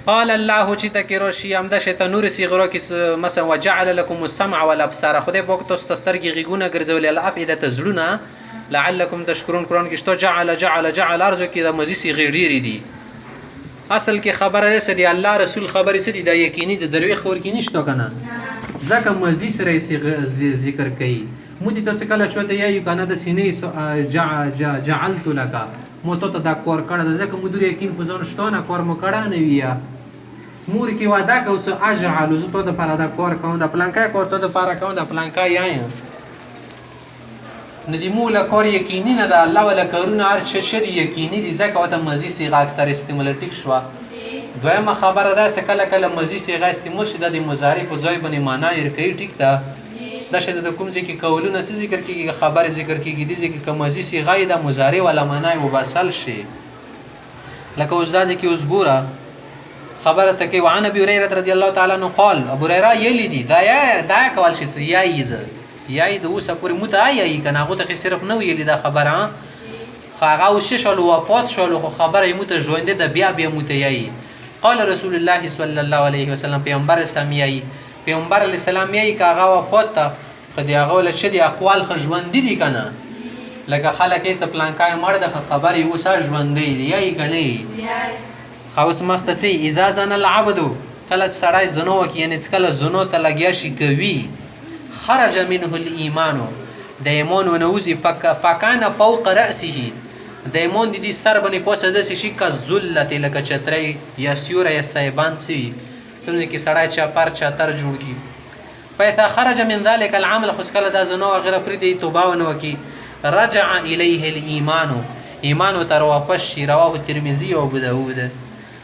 قال الله چې تکرو شي امدا شیطان نور صغرو کې مثلا وجعل لكم السمع والابصار خدای په وخت ستسترګي غیګونه ګرځول الافئده تزلونه لعلكم تشکرون قران کې شته جعل ارزو کې د مزي صيغه ډيري دي اصل کې خبره ده سدي الله رسول خبرې سدي دا یقیني د دروي خبر کې نشته کنه ځکه مزي سره ذکر کوي مودي ته کله چوته یې کنه د سینې جعلت لك مو ته دا کور کړه ځکه مدیر یقین په ځون شته نه کور مو کړه نه ویا مور کې واده کو څه اجعل زه ته د پر دا کور کوم د پلانکا کور ته د پر کوم د پلانکا یا ندی مولا کور یقیني نه ده الله ولا کارونه هر څه شری یقیني دي ځکه وته مزي صيغه اکثر استعمالټیک شو دویمه خبره ده چې کله کله مزي صيغه استعمال شي د مضارع په ځای باندې معنا یې کوي ټیک ده دا شته د کوم ځکه قولونه څه ذکر کیږي خبر ذکر کیږي دي ځکه کوم مزي صيغه د مضارع ولا معنا یې وباسل شي لکه اوس دا ځکه اوس ګوره خبره ته کې وعن ابي هريره رضی الله تعالی عنه قال ابو هريره یلی دي دا کول شي یا د اوسه پورې متعایی کنه هغه ته صرف نو یلی دا خبره هغه اوس شلو وفات شلو خو خبره یې مت ژوند ده بیا متعایی قال رسول الله صلی الله علیه وسلم پیغمبر اسلامي پیغمبر علی السلام یې کاغه وفات ته خدای هغه ول شدي اقوال خ ژوند دي کنه لکه خلک یې سپلانکای مړ د خبره یې وسه ژوند دی یې کنه خاص مخته سي اذا زن العبد کله سړی زنو کې یعنی کله زنو ته لګیا شي کوي خرج منه الايمان د ایمان ونوزي فكان فوق راسه د ایمان دي سر باندې پوسه د شي کا ذلت لکه چتري یا سیوره یا سایبان سي څنګه کې سړی چا پر چتر جوړ کی فاذا خرج من ذلك العمل خذ کله د زنو غیر پر دي توبه ونو کی رجع اليه الايمان ایمان تر واپس شي رواه ترمذي او ابو داود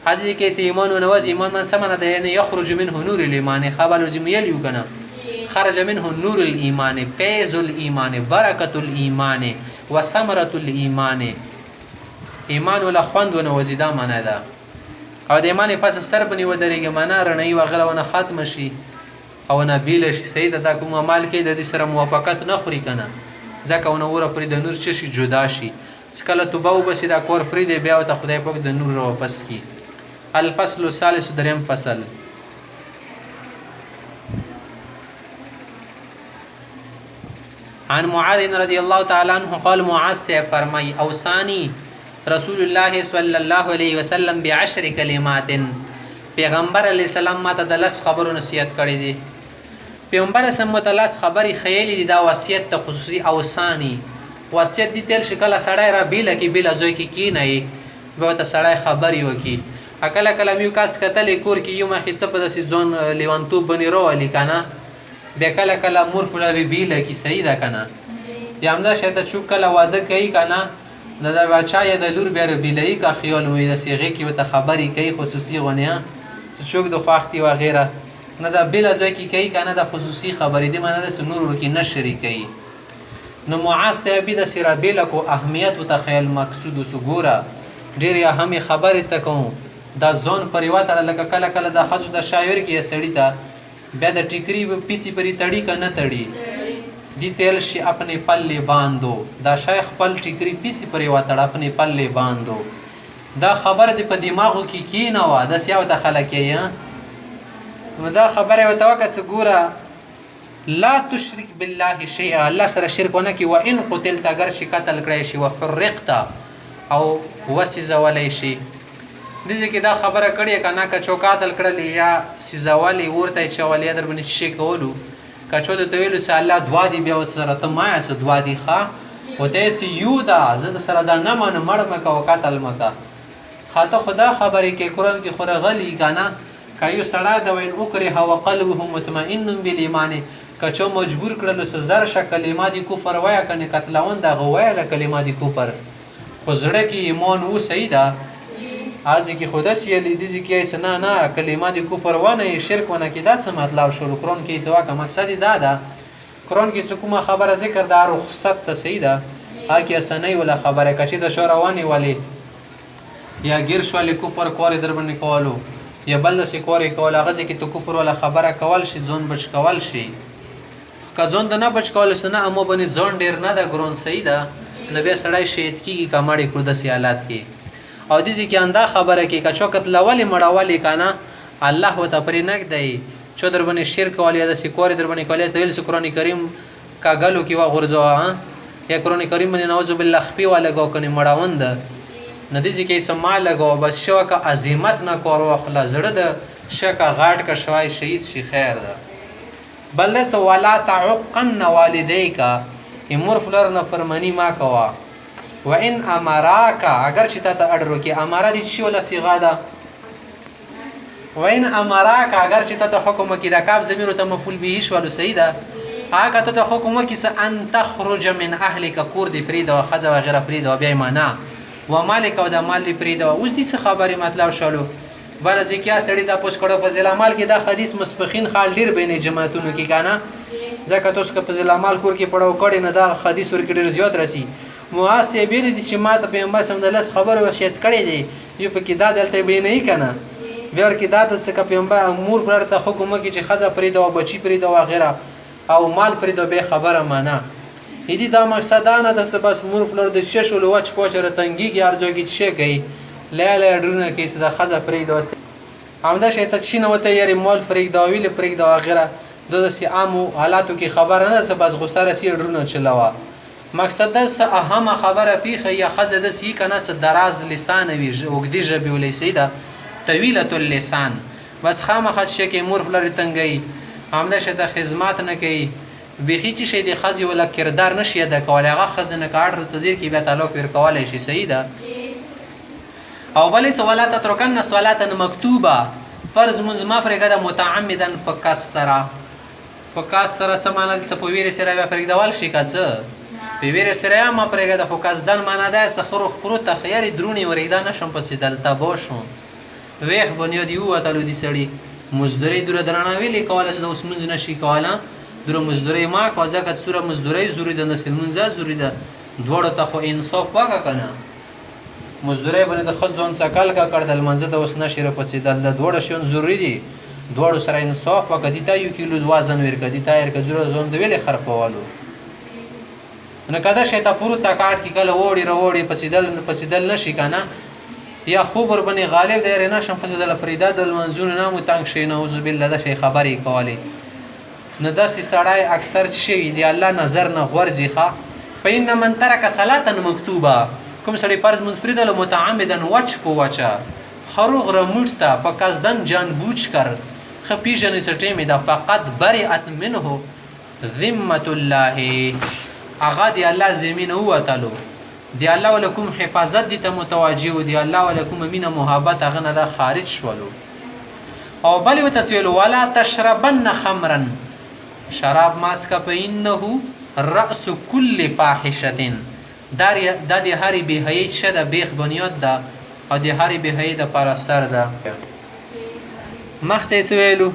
حدیث کې ایمان ونوز ایمان من سمنه ده یعنی يخرج منه نور الايمان خبر زميل یو کنه خرج منه نور الايمان فيض الايمان بركه الايمان وثمره الايمان ایمان ولا خوند ونوز دا معنا ده او د ایمان پس سر بنی ودرېږي معنا رڼي وغیرہ ونه ختم شي او نه بیل شي سید دا کوم عمل کې د دې سره موافقت نه خوري کنه ځکه ونه ور پر د نور شي جدا شي کله توبه وبسي دا کور پرې دی بیا ته خدای پاک د نور واپس کی الفصل الثالث دریم فصل عن معاذ رضی الله تعالی عنہ قال معاذ سے فرمای اوصانی رسول الله صلی الله علیه وسلم بعشر کلمات پیغمبر علیہ السلام ماته د لس خبرو نصیحت کړی دی پیغمبر سم ته لس خبري خیالي دی دا وصیت ته خصوصي اوصانی وصیت دي تل شکل سړی را بیل کی بیل ازوی کی نه به ته سړی خبري وکي اکل کلم یو کاس کتل کور کی یو مخې څه په داسې ځون لیوانتو بنی رو علی کنه به کله کله مور په بیل کی صحیح ده کنه یا همدا شته چوک کله واده کوي کنه د بچا یا د لور بیر بیلای کا خیال وي د صيغه کې وته خبري کوي خصوصي غنیا چې چوک د فاختي و غیره نه د بیل ځای کې کوي کنه د خصوصي خبري دي معنی د نور کې نشري کوي نو معاصبه د سره بیل کو اهمیت او تخیل مقصود وسګورا ډیر اهم خبره تکوم دا ځون پریوات لکه کله کله د خزو د شاعر کې سړی ته بیا د ټیکری پیسي پری تړي کنه تړي دی تیل شي اپنے پلے باندو دا شیخ پل ټیکری پیسي پریوات اپنے پلے باندو دا خبر دی په دماغو کې کی نه وا د سیاو د خلک یې دا خبره وتوکه ګوره لا تشرک بالله شیئا الله سره شرک ونه کی و ان قتلت اگر شي قتل کړی شي وحرقت او وسزولای شي دغه کې دا خبره کړي کنه که چوکاتل کړل یا سزاوالی ورته چولې در باندې شي کولو کچو د تویل چې الله دوا دی بیا سره ته ما اس دوا دی ښا وته سی یو دا زد سره دا نه من مړ مکه وکاتل مکه خاطه خدا خبرې کې قران کې خوره غلی کنه کایو سړی د وین اوکره او قلبه مطمئن بالایمان کچو مجبور کړل سو زر ش کلمات کفر وایا کنه قتلون دا غوایا له کلمات کفر خو زړه کې ایمان وو سیدا ازي کې خدا سي لیدي کې نه نه کلمات کفر ونه شرک ونه کې دا څه مطلب شو قرآن کې څه واکه مقصد دا ده قرآن کې څه کومه خبره ذکر دا رخصت ته سیدا هغه اسنۍ ولا خبره کچې د شوروانی ولی یا ګیر شوالي کفر کور در باندې کولو یا بل څه کور کول هغه کې تو کفر ولا خبره کول شي ځون بچ کول شي که ځون د نه بچ کول سنه امو باندې ځون ډیر نه دا ګرون سیدا نبی سړی شهید کیږي کماړي کړو د سیالات کې او دې کې انده خبره کې کچوکت لولې مړولې کنه الله وت پرې نک دی چې در باندې شرک والی د سکور در باندې کولې د قرآن کریم کاغلو کې وا غرزو یا قرآن کریم باندې نعوذ بالله خپي والا کو کني مړاوند ندی چې کې سمال لګو بس شو کا عظمت نه کورو خلا زړه د شکا غاټ کا شوای شهید شي خیر ده بلس ولا تعقن والديك امور فلر نه فرمانی ما کوا وان امراك اگر چې ته اډرو کې اماره دي شي ولا صيغه ده وان امراك اگر چې ته حکم کې رکاب زمير ته مفعول به شو سیدا هغه ته حکم کې ان تخرج من اهلك کور دی فرید او خزه و غیره فرید او بیا معنا و مالک او د مال دی فرید اوس دې خبره مطلب شالو بل ځکه سړی د پوس کړه په ځل مال کې دا حدیث مسبخین خال ډیر بینه جماعتونو کې کنه ځکه تاسو که په ځل مال کور کې پړاو کړي نه دا حدیث ورکړي ډیر زیات راځي محاسبه دي چې ما ته پیغمبر صلی الله علیه وسلم خبر وشیت کړي دي یو په کې دا دلته بینه نه کنه ور کې دا د څه پیغمبر امور پر ته حکم کې چې خزه فرید او بچی فرید او غیره او مال فرید به خبره معنا هدي دا مقصد نه د بس مور فلور د شش ول وچ پوچره تنګي ارزوږي چې کوي لاله ډرونه کې د خزه فرید او همدا شیته چې نو ته یاري مال فرید او ویل فرید او غیره د سي عامو حالاتو کې خبره نه څه بس غوسه راسي ډرونه چلاوه مقصد د څه اهمه خبره پیخه یا خزه د سي کنه څه دراز لسان وي وګدي جبي ولې سیدا طويله اللسان بس خامخ چې کې مور فلور تنګي همدا شته خدمات نه کوي بيخي چې شي د خزي ولا کردار نشي د کول هغه خزنه کارت تدیر کې به تعلق ور کولای شي سیدا او بلې سوالات ترکن سوالات مکتوبه فرض منځ مفرغه د متعمدا فکسرا فکسرا سمانه د سپویر سره فرګدوال شي کڅ په ویر سره ما پرګه د فکسدن معنا ده سخروخ پروت خيار درونی ورېدا نشم پسې دلته بوشو وېخ بنیاد یو اتلو دي سړی مزدوري دور درناوي لیکواله د اوس منځ نشي کوله دور مزدوري ما کوزه که سوره مزدوري زوري د نسل منځه زوري د دوړو ته خو انصاف وکړه کنه مزدوري باندې د خځون څکل کا کړدل منځه د اوس نشي را پسې د دوړو شون زوري دي دوړو سره انصاف وکړه دي ته یو کیلو وزن ورکړه دي ته ورکړه زوره زون د ویلې خرپوالو نو کدا شیطان پورو تا کاټ کی کله وړي پسې دل نشي کنه یا خبر بني غالب دی رنه شم پسې دل فریدا د منزون نامو تنگ شي نعوذ بالله د شي خبري کولی نه داسې سړی اکثر شي دی الله نظر نه غورځي ښه پاین من ترک صلاتا مکتوبه کوم سړی فرض منفرد متعمدا وچ په وچا خروغ رمټتا پکازدن جان بوچ کر خپیجن سټی می دا فقط برئت منه ذمه الله اغا دی الله زمين هو تعالی دی الله ولکم حفاظت دي ته متوجه دی الله ولکم مين محبت غنه دا خارج شولو او بل وتسویل ولا تشربن خمرا شراب ماسکا فإنه رأس كل فاحشه دا دی هری به هیڅ شده بیخ بنیاد ده او دی هری به هیڅ د پر سر ده مخته سویلو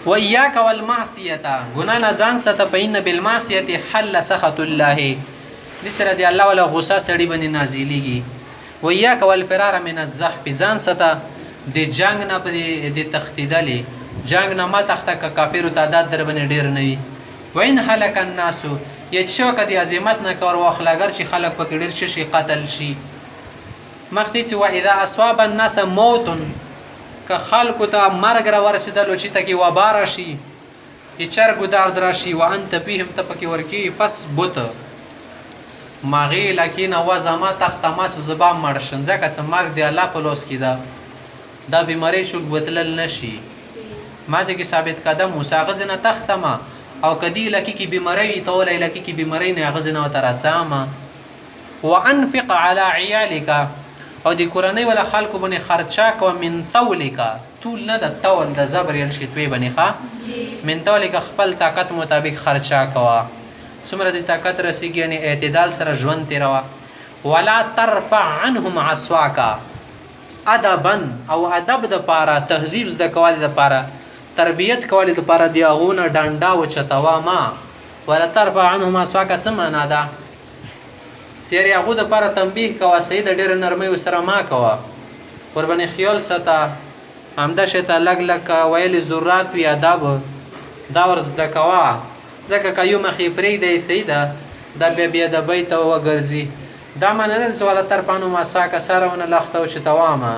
وإياك والمعصيه غنا نزان ست فإن بالمعصيه حل سخط الله لسره دی الله ولا غصه سړي باندې نازلېږي وإياك والفرار من الزحف ځان ست د جنگ نه په د تختیدلې جنگ نه ما تخته کافرو تعداد در باندې ډیر نه وي وین هلك الناس یشو کدي عظمت نه کار واخلاګر چې خلک په ډیر شي قتل شي مختی چې واذا اصاب الناس موت که خلکو ته مرګ را ورسېدل چې تکي وبار شي چر ګدار درشي وانت فيهم تپکی ورکی فثبت ماغي لکن وزما تختما زبا مرشن ځکه چې مرګ دی الله په لوس کې دا بیماری شو بتلل نشي ما چې ثابت قدم مساغزنه تختما او کدی لکی کی بیماری تولای لکی کی بیماری نه غزنه ترسامه وانفق على عيالك او د قرآنی ولا خلکو باندې خرچا کو من طولک طول نه د طول د زبر یل شتوی باندې ښه من طولک خپل طاقت مطابق خرچا کوا څومره د طاقت رسیږي یعنی اعتدال سره ژوند تیروا ولا ترفع عنهم عصواک ادبا او ادب د پاره تهذیب د کوالی د پاره تربیت کوالی د پاره دیغونه ډانډا و چتوا ما ولا ترفع عنهم عصواک سمنا ده سیر هغه د لپاره تنبیه کوا سید ډیر نرمي وسره ما کوا قرباني خیال ستا همدا شته لګ لګ ویل ضرورت وی ادب دا ورز د کوا ځکه کایو مخې پرې دی سیده د بیا د بیت او ګرځي دا معنی نه چې ولا ترفعوا مصاک سرونه لخته چې توامه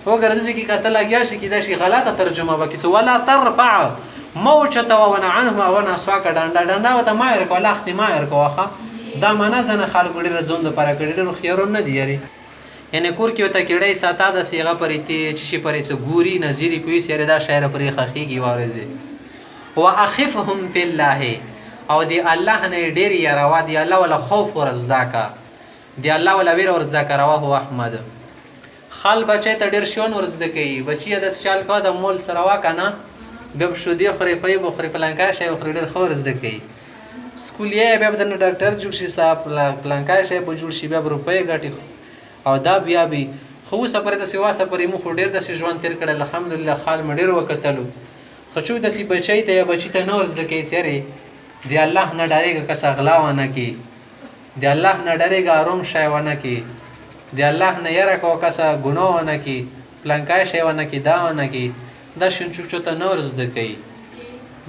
وګوره دې کې کته لګیا شي کې دا شي غلطه ترجمه وکړي ولا ترفع موجته ونه عنه ونه سواک ډنډا وته مایر کو لخت مایر کو واخه دا معنی ځنه خلک ډېر زوند لپاره کړي ډېر خيارون نه دی یاري یعنی کور کې وته کېړې ساته د سیغه پرې چې شي پرې څه ګوري نظری کوي سره دا شاعر پرې خخيږي وارزه واخفهم في الله او دی الله نه ډېر یاروا دی الله ولا خوف ورزدا کا دی الله ولا ویر ورزدا کا رواه احمد خال بچی ته ډېر شون ورزده کوي بچی د چال کا د مول سره واکنه به شو دی خوري پي بخوري پلانکا شي خوري ډېر خورزده کوي سکولیا به د ډاکټر جوړ شي صاحب پلانکا شي به جوړ شي به روپې ګټي او دا بیا به خو سفر د سیوا سفر مو خو ډېر د ژوند تیر کړل الحمدلله خال مډیر وکتلو خو د سی بچی ته بچی ته نور زده کوي چیرې دی الله نه ډارېږي کس اغلا ونه کی دی الله نه ډارېږي آروم شای ونه کی دی الله نه یره کو کس ګناه ونه کی پلانکای شای ونه کی دا ونه کی دا شنچو ته نور زده کوي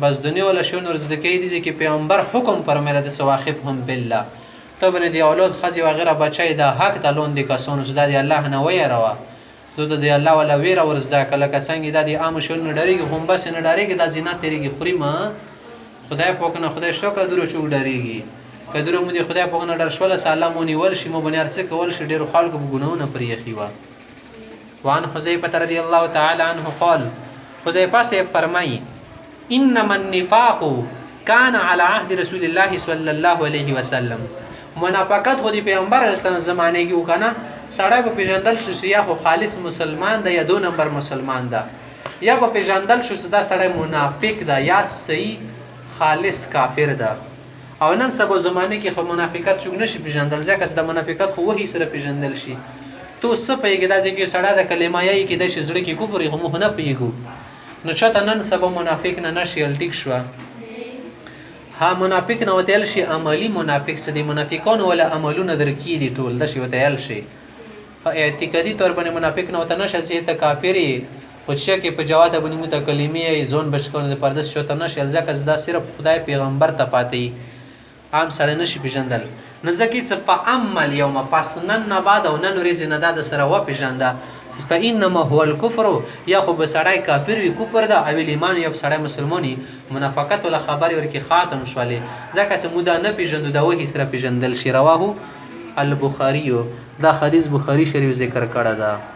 بس دنیا ولا شو نور زده کوي دي چې پیغمبر حکم پر مله د سواخفهم بالله ته بن دی اولاد خزي وغیرہ بچای دا حق د لون دي کسونو زده دی الله نه ويروا دوی دی الله ولا ویره ورزده کله څنګه د دې عام شول نه ډریږي هم بس نه ډریږي د زینت تیریږي خوري ما خدای پاک نه خدای شو کډرو چوک ډریږي کډرو مو دی خدای پاک نه ډر شول سلامونی ول شي مو بنیار څه کول شي ډیرو خلکو ګناونه پرې خيوا وان حذیفه رضی الله تعالی عنه قال حذیفه سے فرمایي انما النفاق كان على عهد رسول الله صلى الله عليه وسلم منافقت خو دی پیغمبر اسلام زمانه کې وکنه سړی په پیژندل شو چې یا خو خالص مسلمان ده یا دو نمبر مسلمان ده یا په پیژندل شو چې دا سړی منافق ده یا صحیح خالص کافر ده او نن سبا زمانه کې خو منافقت څوک نشي پیژندل ځکه چې د منافقت خو وਹੀ سره پیژندل شي تو څه پیګی دا چې سړی د کلمه یې کې د شزړه کې کوپري خو مخ نه پیګو نو چاته نن سبا منافق نه نشي الټیک شو ها منافق نه وتل شي عملی منافق څه دي منافقانو ولا عملونه درکې دي ټول د شي وتل شي اعتقادي تور باندې منافق نه وته نشه چې ته کافری خو چې کې په جواد باندې متکلمي زون بچکونه پردس شوته نشه ځکه دا صرف خدای پیغمبر ته پاتې عام سره نشي پیژندل نه ځکه چې په عمل یوم پس نن نه بعد او نن ورځ نه د سره و پیژنده فإنما هو الكفر یا خو به سړی کافر وي کفر ده او ایمان یو سړی مسلمانی منافقت ولا خبر ورکی خاتم شولې ځکه چې مودا نه پیژندو دا وਹੀ سره پیژندل شي رواه البخاري دا حدیث بخاری شریف ذکر کړه ده